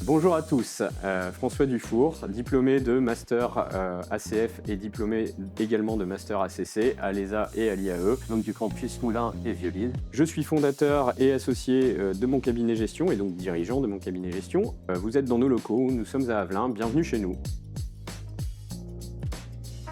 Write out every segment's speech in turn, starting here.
Bonjour à tous, François Dufour, diplômé de Master ACF et diplômé également de Master ACC à l'ESA et à l'IAE, donc du campus Moulins et Violines. Je suis fondateur et associé de mon cabinet gestion et donc dirigeant de mon cabinet gestion. Vous êtes dans nos locaux, nous sommes à Avelin, bienvenue chez nous.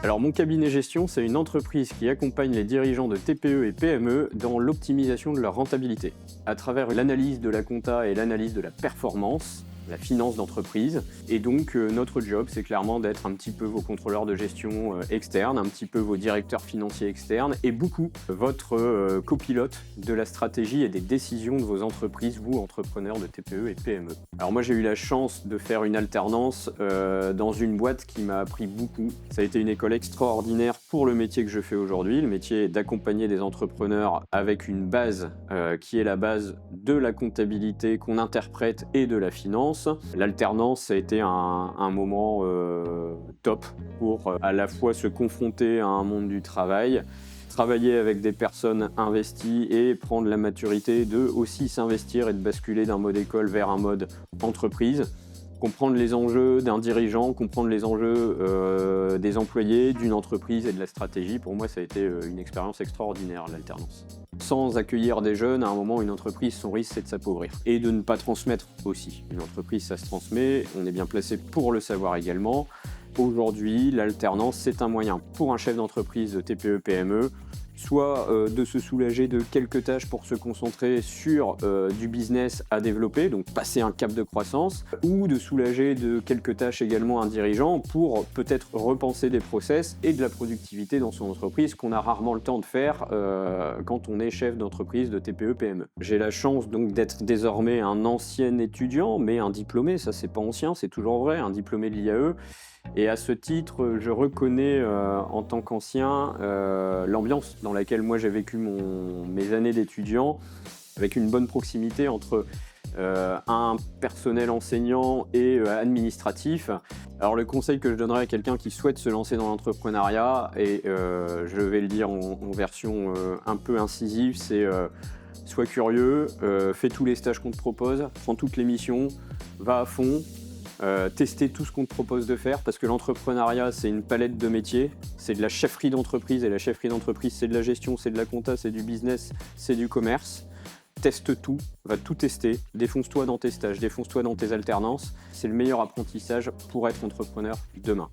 Alors mon cabinet gestion, c'est une entreprise qui accompagne les dirigeants de TPE et PME dans l'optimisation de leur rentabilité, à travers l'analyse de la compta et l'analyse de la performance, la finance d'entreprise. Et donc notre job, c'est clairement d'être un petit peu vos contrôleurs de gestion externes, un petit peu vos directeurs financiers externes et beaucoup votre copilote de la stratégie et des décisions de vos entreprises, vous entrepreneurs de TPE et PME. Alors moi j'ai eu la chance de faire une alternance dans une boîte qui m'a appris beaucoup. Ça a été une école extraordinaire pour le métier que je fais aujourd'hui, le métier d'accompagner des entrepreneurs avec une base qui est la base de la comptabilité qu'on interprète et de la finance. L'alternance, ça a été un moment top pour à la fois se confronter à un monde du travail, travailler avec des personnes investies et prendre la maturité de aussi s'investir et de basculer d'un mode école vers un mode entreprise. Comprendre les enjeux d'un dirigeant, comprendre les enjeux des employés, d'une entreprise et de la stratégie. Pour moi, ça a été une expérience extraordinaire, l'alternance. Sans accueillir des jeunes, à un moment, une entreprise, son risque, c'est de s'appauvrir. Et de ne pas transmettre aussi. Une entreprise, ça se transmet, on est bien placé pour le savoir également. Aujourd'hui, l'alternance, c'est un moyen pour un chef d'entreprise de TPE-PME soit de se soulager de quelques tâches pour se concentrer sur du business à développer, donc passer un cap de croissance, ou de soulager de quelques tâches également un dirigeant pour peut-être repenser des process et de la productivité dans son entreprise qu'on a rarement le temps de faire quand on est chef d'entreprise de TPE-PME. J'ai la chance donc d'être désormais un ancien étudiant, mais un diplômé, ça c'est pas ancien, c'est toujours vrai, un diplômé de l'IAE. Et à ce titre, je reconnais en tant qu'ancien l'ambiance dans laquelle moi j'ai vécu mes années d'étudiant, avec une bonne proximité entre un personnel enseignant et administratif. Alors le conseil que je donnerais à quelqu'un qui souhaite se lancer dans l'entrepreneuriat, et je vais le dire en version un peu incisive, c'est sois curieux, fais tous les stages qu'on te propose, prends toutes les missions, va à fond. Tester tout ce qu'on te propose de faire parce que l'entrepreneuriat c'est une palette de métiers, c'est de la chefferie d'entreprise et la chefferie d'entreprise c'est de la gestion, c'est de la compta, c'est du business, c'est du commerce. Teste tout, va tout tester, défonce-toi dans tes stages, défonce-toi dans tes alternances, c'est le meilleur apprentissage pour être entrepreneur demain.